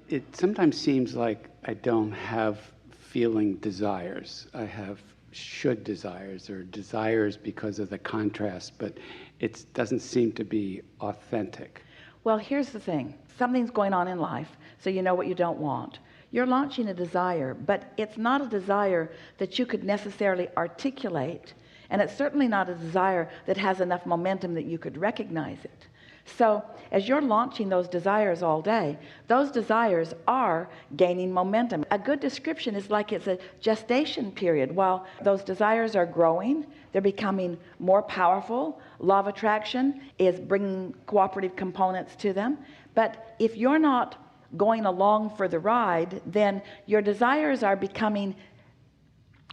It sometimes seems like I don't have feeling desires. I have should desires or desires because of the contrast, but it doesn't seem to be authentic. Well, here's the thing. Something's going on in life, so you know what you don't want. You're launching a desire, but it's not a desire that you could necessarily articulate, and it's certainly not a desire that has enough momentum that you could recognize it. So as you're launching those desires all day, those desires are gaining momentum. A good description is like it's a gestation period. While those desires are growing, they're becoming more powerful. Law of attraction is bringing cooperative components to them. But if you're not going along for the ride, then your desires are becoming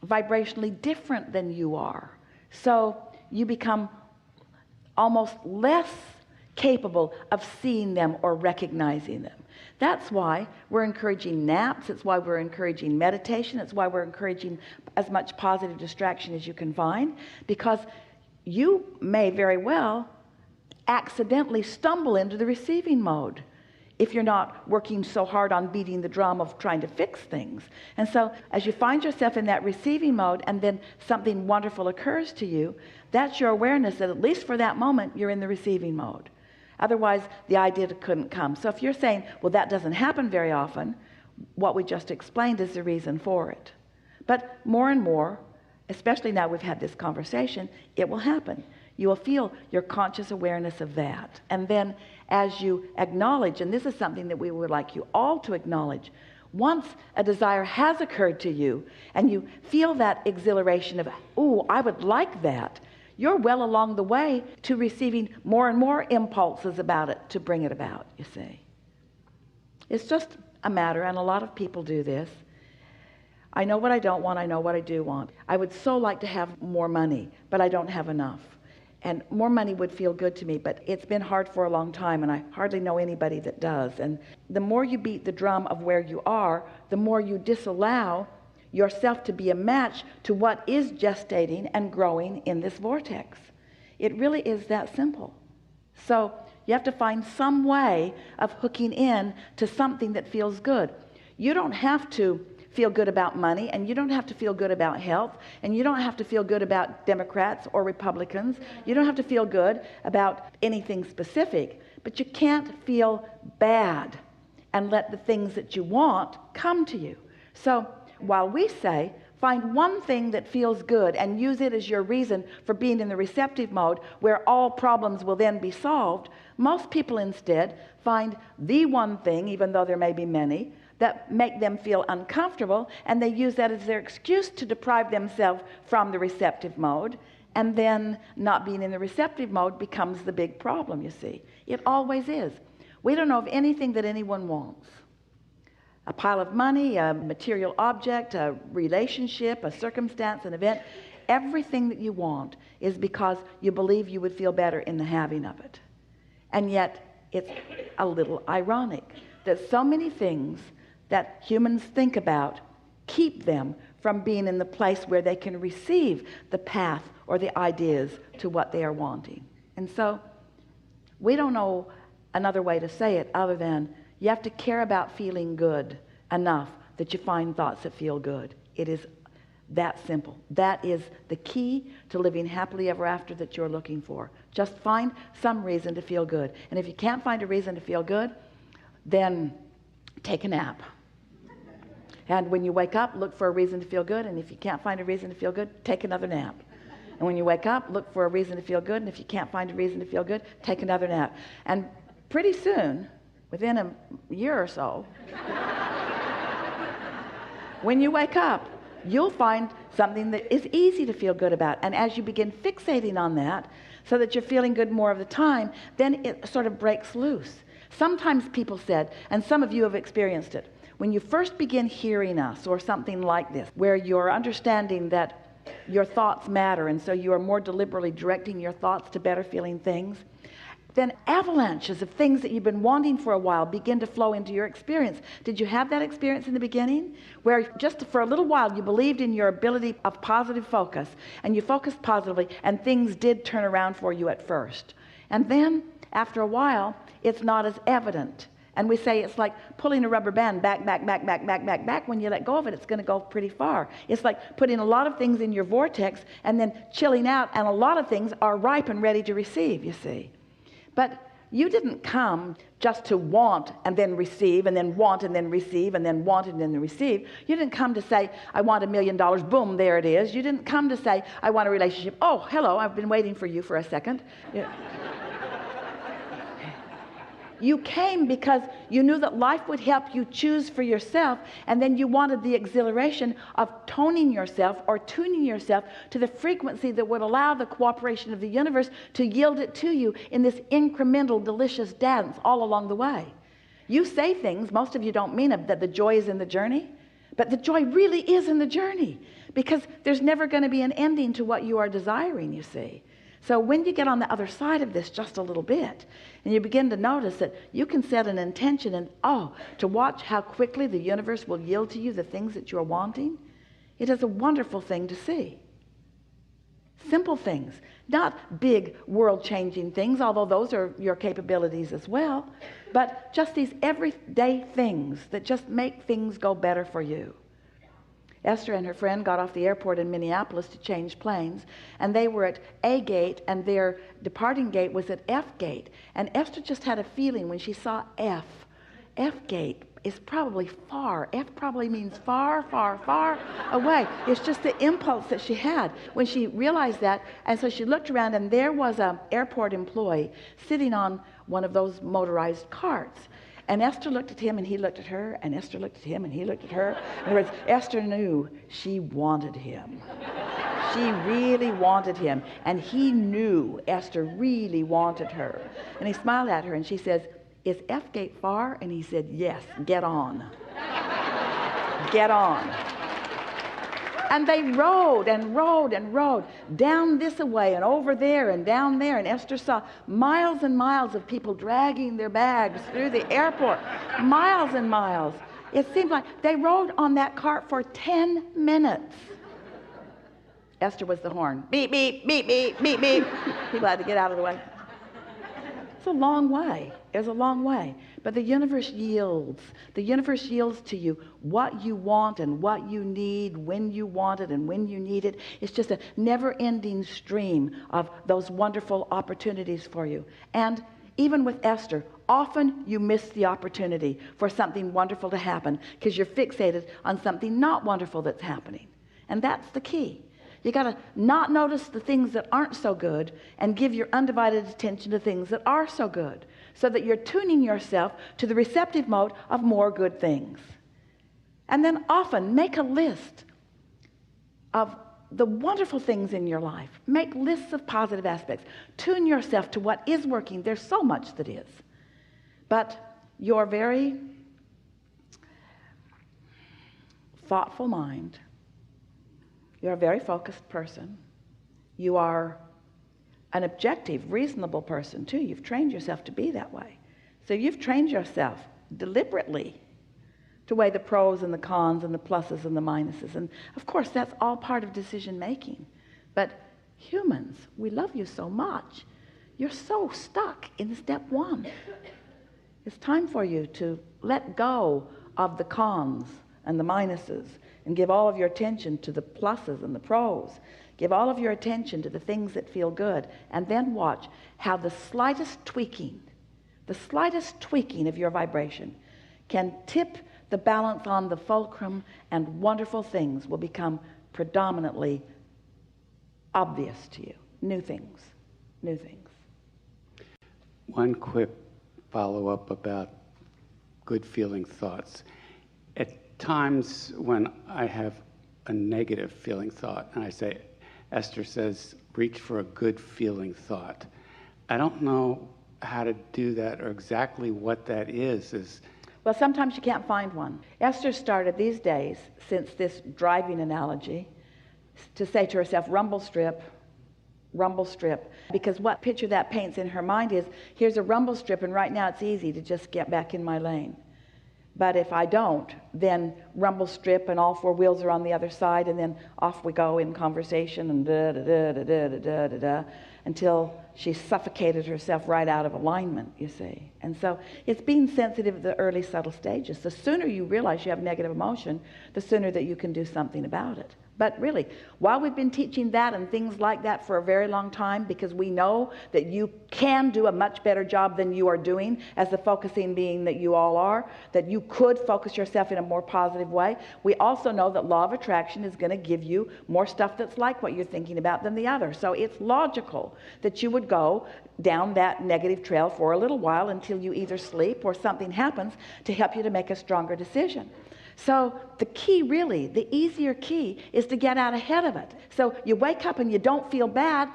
vibrationally different than you are. So you become almost less capable of seeing them or recognizing them. That's why we're encouraging naps. It's why we're encouraging meditation. It's why we're encouraging as much positive distraction as you can find, because you may very well accidentally stumble into the receiving mode if you're not working so hard on beating the drum of trying to fix things. And so as you find yourself in that receiving mode and then something wonderful occurs to you, that's your awareness that at least for that moment you're in the receiving mode. Otherwise the idea couldn't come. So if you're saying, well, that doesn't happen very often, what we just explained is the reason for it. But more and more, especially now we've had this conversation, it will happen. You will feel your conscious awareness of that. And then as you acknowledge, and this is something that we would like you all to acknowledge, once a desire has occurred to you and you feel that exhilaration of, ooh, I would like that, you're well along the way to receiving more and more impulses about it to bring it about, you see. It's just a matter, and a lot of people do this. I know what I don't want, I know what I do want. I would so like to have more money, but I don't have enough. And more money would feel good to me, but it's been hard for a long time, and I hardly know anybody that does. And the more you beat the drum of where you are, the more you disallow yourself to be a match to what is gestating and growing in this vortex. It really is that simple. So you have to find some way of hooking in to something that feels good. You don't have to feel good about money, and you don't have to feel good about health, and you don't have to feel good about Democrats or Republicans. You don't have to feel good about anything specific, but you can't feel bad and let the things that you want come to you. So while we say find one thing that feels good and use it as your reason for being in the receptive mode where all problems will then be solved, most people instead find the one thing, even though there may be many, that make them feel uncomfortable, and they use that as their excuse to deprive themselves from the receptive mode, and then not being in the receptive mode becomes the big problem, you see. It always is. We don't know of anything that anyone wants. A pile of money, a material object, a relationship, a circumstance, an event, everything that you want is because you believe you would feel better in the having of it. And yet it's a little ironic that so many things that humans think about keep them from being in the place where they can receive the path or the ideas to what they are wanting. And so we don't know another way to say it other than you have to care about feeling good enough that you find thoughts that feel good. It is that simple. That is the key to living happily ever after that you're looking for. Just find some reason to feel good. And if you can't find a reason to feel good, then take a nap. And when you wake up, look for a reason to feel good. And if you can't find a reason to feel good, take another nap. And when you wake up, look for a reason to feel good. And if you can't find a reason to feel good, take another nap. And pretty soon, within a year or so, when you wake up, you'll find something that is easy to feel good about. And as you begin fixating on that, so that you're feeling good more of the time, then it sort of breaks loose. Sometimes people said, and some of you have experienced it, when you first begin hearing us or something like this, where you're understanding that your thoughts matter, and so you are more deliberately directing your thoughts to better feeling things, then avalanches of things that you've been wanting for a while begin to flow into your experience. Did you have that experience in the beginning? Where just for a little while you believed in your ability of positive focus, and you focused positively, and things did turn around for you at first. And then, after a while, it's not as evident. And we say it's like pulling a rubber band back, back, back, back, back, back, back. When you let go of it, it's going to go pretty far. It's like putting a lot of things in your vortex and then chilling out, and a lot of things are ripe and ready to receive, you see. But you didn't come just to want and then receive, and then want and then receive, and then want and then receive. You didn't come to say, I want $1 million, boom, there it is. You didn't come to say, I want a relationship. Oh, hello, I've been waiting for you for a second. Yeah. You came because you knew that life would help you choose for yourself, and then you wanted the exhilaration of toning yourself or tuning yourself to the frequency that would allow the cooperation of the universe to yield it to you in this incremental, delicious dance all along the way. You say things, most of you don't mean it, that the joy is in the journey, but the joy really is in the journey, because there's never going to be an ending to what you are desiring, you see. So when you get on the other side of this just a little bit, and you begin to notice that you can set an intention and, to watch how quickly the universe will yield to you the things that you're wanting, it is a wonderful thing to see. Simple things, not big world-changing things, although those are your capabilities as well, but just these everyday things that just make things go better for you. Esther and her friend got off the airport in Minneapolis to change planes, and they were at A gate, and their departing gate was at F gate. And Esther just had a feeling when she saw F. F gate is probably far. F probably means far, far, far away. It's just the impulse that she had when she realized that. And so she looked around, and there was an airport employee sitting on one of those motorized carts. And Esther looked at him, and he looked at her, and Esther looked at him, and he looked at her. In other words, Esther knew she wanted him. She really wanted him, and he knew Esther really wanted her. And he smiled at her, and she says, is F gate far? And he said, yes, get on. Get on. And they rode and rode and rode down this way and over there and down there. And Esther saw miles and miles of people dragging their bags through the airport. Miles and miles. It seemed like they rode on that cart for 10 minutes. Esther was the horn. Beep, beep, beep, beep, beep, beep. People had to get out of the way. It's a long way. It's a long way. But the universe yields. The universe yields to you what you want and what you need, when you want it and when you need it. It's just a never-ending stream of those wonderful opportunities for you. And even with Esther, often you miss the opportunity for something wonderful to happen because you're fixated on something not wonderful that's happening. And that's the key. You got to not notice the things that aren't so good and give your undivided attention to things that are so good, so that you're tuning yourself to the receptive mode of more good things. And then often make a list of the wonderful things in your life. Make lists of positive aspects. Tune yourself to what is working. There's so much that is. But your very thoughtful mind, you're a very focused person. You are an objective, reasonable person too. You've trained yourself to be that way. So you've trained yourself deliberately to weigh the pros and the cons and the pluses and the minuses. And of course, that's all part of decision making. But humans, we love you so much. You're so stuck in step one. It's time for you to let go of the cons and the minuses and give all of your attention to the pluses and the pros. Give all of your attention to the things that feel good, and then watch how the slightest tweaking of your vibration can tip the balance on the fulcrum, and wonderful things will become predominantly obvious to you. New things. One quick follow-up about good feeling thoughts. At times when I have a negative feeling thought, and I say, Esther says, reach for a good feeling thought. I don't know how to do that or exactly what that is. Well, sometimes you can't find one. Esther started these days, since this driving analogy, to say to herself, rumble strip, because what picture that paints in her mind is, here's a rumble strip, and right now it's easy to just get back in my lane. But if I don't, then rumble strip and all four wheels are on the other side, and then off we go in conversation and da da da da da da da da until she suffocated herself right out of alignment, you see. And so it's being sensitive at the early subtle stages. The sooner you realize you have negative emotion, the sooner that you can do something about it. But really, while we've been teaching that and things like that for a very long time, because we know that you can do a much better job than you are doing as the focusing being that you all are, that you could focus yourself in a more positive way, we also know that law of attraction is going to give you more stuff that's like what you're thinking about than the other. So it's logical that you would go down that negative trail for a little while until you either sleep or something happens to help you to make a stronger decision. So the key, really, the easier key is to get out ahead of it. So you wake up and you don't feel bad.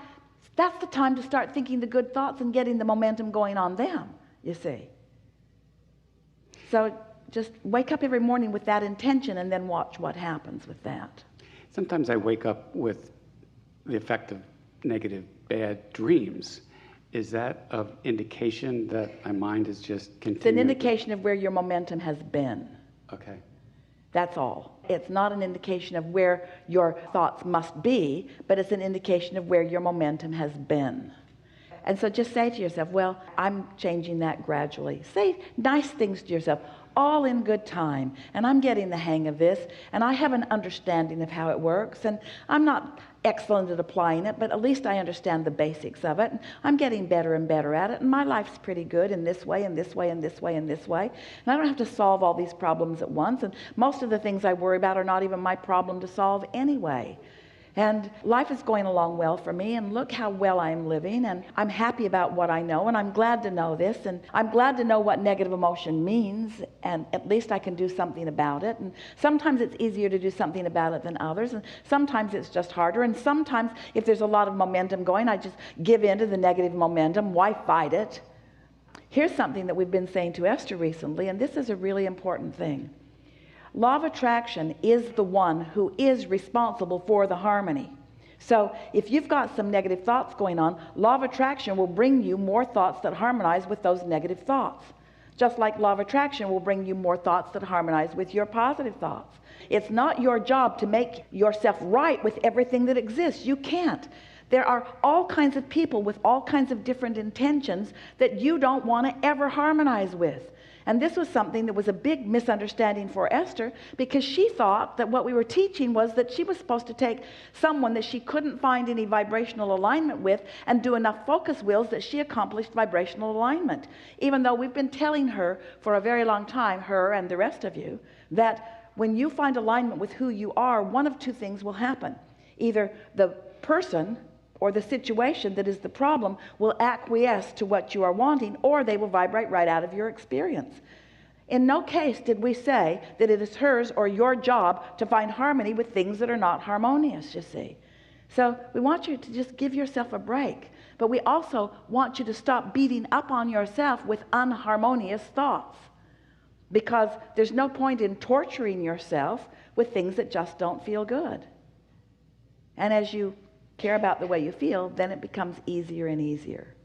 That's the time to start thinking the good thoughts and getting the momentum going on them, you see. So just wake up every morning with that intention and then watch what happens with that. Sometimes I wake up with the effect of negative, bad dreams. Is that an indication that my mind is just continuing? It's an indication of where your momentum has been. Okay. That's all. It's not an indication of where your thoughts must be, but it's an indication of where your momentum has been. And so just say to yourself, well, I'm changing that gradually. Say nice things to yourself, all in good time. And I'm getting the hang of this, and I have an understanding of how it works, and I'm not excellent at applying it, but at least I understand the basics of it, and I'm getting better and better at it, and my life's pretty good in this way and this way and this way and this way, and I don't have to solve all these problems at once, and most of the things I worry about are not even my problem to solve anyway. And life is going along well for me, and look how well I'm living, and I'm happy about what I know, and I'm glad to know this, and I'm glad to know what negative emotion means, and at least I can do something about it. And sometimes it's easier to do something about it than others, and sometimes it's just harder, and sometimes if there's a lot of momentum going, I just give in to the negative momentum. Why fight it? Here's something that we've been saying to Esther recently, and this is a really important thing. Law of attraction is the one who is responsible for the harmony. So if you've got some negative thoughts going on, law of attraction will bring you more thoughts that harmonize with those negative thoughts. Just like law of attraction will bring you more thoughts that harmonize with your positive thoughts. It's not your job to make yourself right with everything that exists. You can't. There are all kinds of people with all kinds of different intentions that you don't want to ever harmonize with. And this was something that was a big misunderstanding for Esther, because she thought that what we were teaching was that she was supposed to take someone that she couldn't find any vibrational alignment with and do enough focus wheels that she accomplished vibrational alignment. Even though we've been telling her for a very long time, her and the rest of you, that when you find alignment with who you are, one of two things will happen. Either the person or the situation that is the problem will acquiesce to what you are wanting, or they will vibrate right out of your experience. In no case did we say that it is hers or your job to find harmony with things that are not harmonious, you see. So we want you to just give yourself a break, but we also want you to stop beating up on yourself with unharmonious thoughts, because there's no point in torturing yourself with things that just don't feel good. And as you care about the way you feel, then it becomes easier and easier.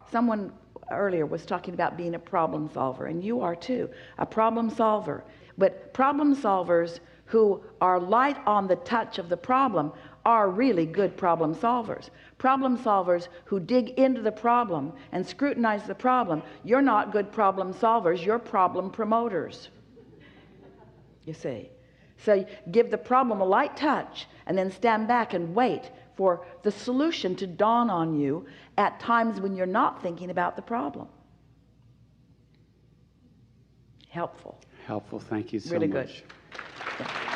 Someone earlier was talking about being a problem solver, and you are too, a problem solver. But problem solvers who are light on the touch of the problem are really good problem solvers. Problem solvers who dig into the problem and scrutinize the problem, you're not good problem solvers, you're problem promoters. You see. So give the problem a light touch and then stand back and wait for the solution to dawn on you at times when you're not thinking about the problem. Helpful. Helpful. Thank you so really much. Good. Yeah.